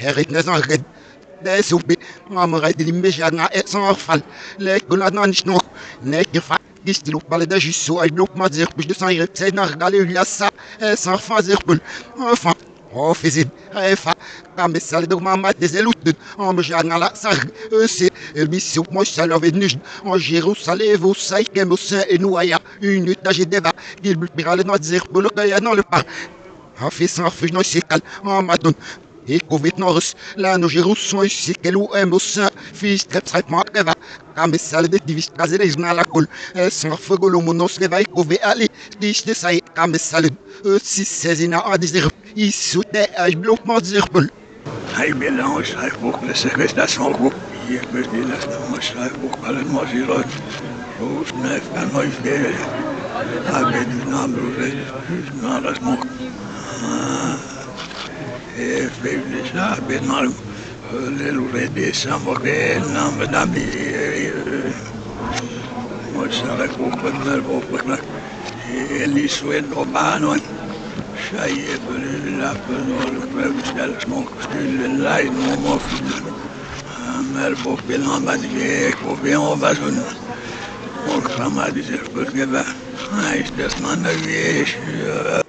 Herit na sang red. De subi. Mamre de limbeja na et sang fal. Le gula nan snok. Ne gefa. Gist look balade juste I look ma zir plus de sang red. C'est na regale la sa. Et sans fa zir bul. Enfin. Oh, fizid, fa, kambe sal de mama des eluted, en me jana la sag, c'est, bisou, moi salove nijd, en Jérusalem, vous savez que me saint et noya, une étage d'eva, il bulbira noix zir, boloka dans le parc. En fils en fils no sikal, en madon. Et covid norus, là nos Jérusalem, c'est qu'elle ou un saint, fils très traitement eva, kambe sal de divis kazeles na la cool, sans feu monos eva, kove ali, dis de saï, kambe salud, si sezina a désir. Il soutenait un bloquement de zirbel. Hij mélange, hij ook de ségrégation groep. Hier met die les de moest hij ook wel een mozirat. Roos neef en nooit veel. Hij weet niet naar broer, naar dat nog. Hij heeft dus naar ben maar lelu rede samoke na madame. Moest hij ook met naar boven. Hij is weer op aan. شايب الأفضل والكباب موقف الليل وموقف مربوط بالعمد بيك وبيهم بسن موقف ما ديزير بالكبا عايش تسمعنا بيش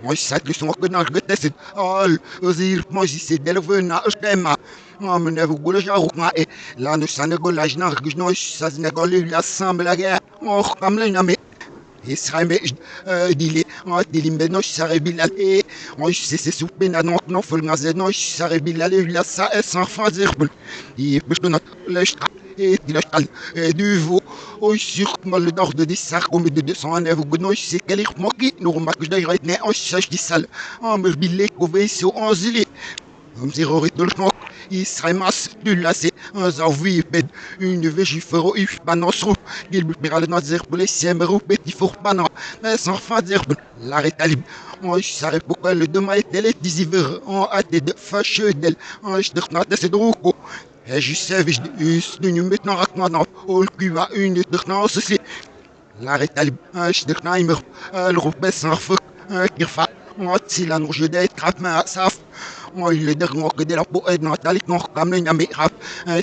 مش سادلي سموكنا قدسد قال وزير ماشي سيدل فينا اشتما من أقول جاروك معي لا نسأل نقول عجنا رجنوش سازنا قولي لا سامبلا موقف كاملين مي Israël dili dili benosh sarebilal et on c'est soupé na non fulgazenosh sarebilal la sa sans fazerbul il peut not le et du veau au sur mal nord de 10 comme de 209 gnosh c'est quel moki nous remarque d'ailleurs né en cherche du sale en me billet couvé sur 11 lit comme zéro de le Israël mas du lacé un zawi bed une végifero if banosro il biral na zerbul semero petit fourpana mais sans fazer la rétalib moi je savais pourquoi le demain était les disiver en hâte de fâcheux d'elle en je de ce drogo et je savais de nous maintenant racontant au cuva une de ceci la rétalib je de naimer le groupe sans feu qui fa moi si la nous je d'être rapidement saf moi il est dernier que de la peau et natalique non comme une amie rap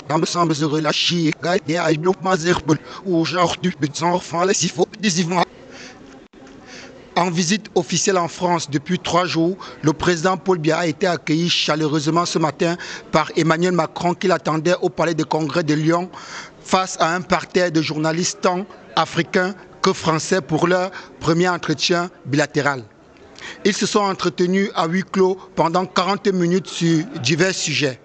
dans me semble se relâcher et à une autre mazerbe ou genre du petit enfant là s'il faut désivement. En visite officielle en France depuis 3 jours, le président Paul Biya a été accueilli chaleureusement ce matin par Emmanuel Macron qui l'attendait au palais de congrès de Lyon face à un parterre de journalistes tant africains que français pour leur premier entretien bilatéral. Ils se sont entretenus à huis clos pendant 40 minutes sur divers sujets.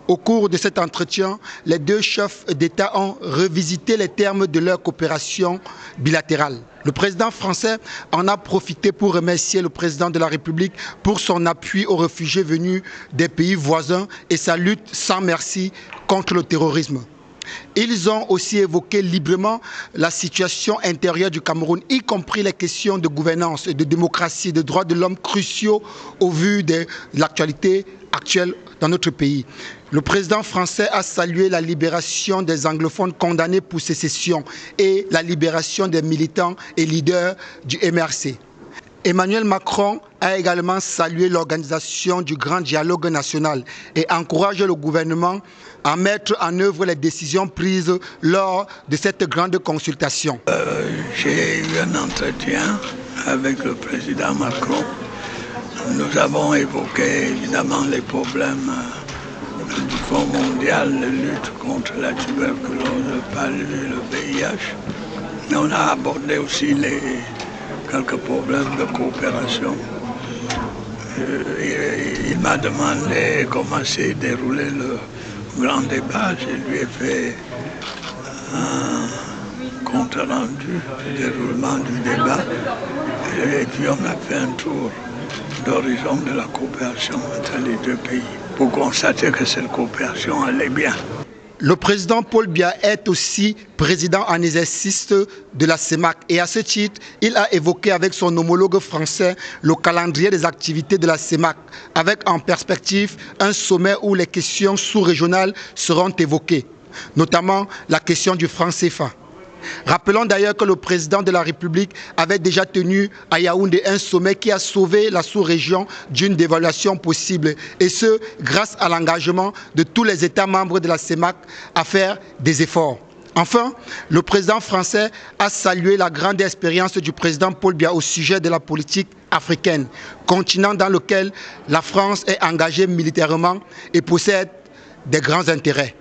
Au cours de cet entretien, les deux chefs d'État ont revisité les termes de leur coopération bilatérale. Le président français en a profité pour remercier le président de la République pour son appui aux réfugiés venus des pays voisins et sa lutte sans merci contre le terrorisme. Ils ont aussi évoqué librement la situation intérieure du Cameroun, y compris les questions de gouvernance et de démocratie, de droits de l'homme cruciaux au vu de l'actualité actuelle dans notre pays. Le président français a salué la libération des anglophones condamnés pour sécession et la libération des militants et leaders du MRC. Emmanuel Macron a également salué l'organisation du Grand Dialogue national et encouragé le gouvernement à mettre en œuvre les décisions prises lors de cette grande consultation. J'ai eu un entretien avec le président Macron. Nous avons évoqué évidemment les problèmes du Fonds mondial de lutte contre la tuberculose, le palud, le VIH. Mais on a abordé aussi quelques problèmes de coopération. Il m'a demandé comment s'est déroulé le grand débat. Je lui ai fait un compte rendu du déroulement du débat. Et puis on a fait un tour d'horizon de la coopération entre les deux pays pour constater que cette coopération allait bien. Le président Paul Biya est aussi président en exercice de la CEMAC et à ce titre, il a évoqué avec son homologue français le calendrier des activités de la CEMAC avec en perspective un sommet où les questions sous-régionales seront évoquées, notamment la question du franc CFA. Rappelons d'ailleurs que le président de la République avait déjà tenu à Yaoundé un sommet qui a sauvé la sous-région d'une dévaluation possible, et ce, grâce à l'engagement de tous les États membres de la CEMAC à faire des efforts. Enfin, le président français a salué la grande expérience du président Paul Biya au sujet de la politique africaine, continent dans lequel la France est engagée militairement et possède des grands intérêts.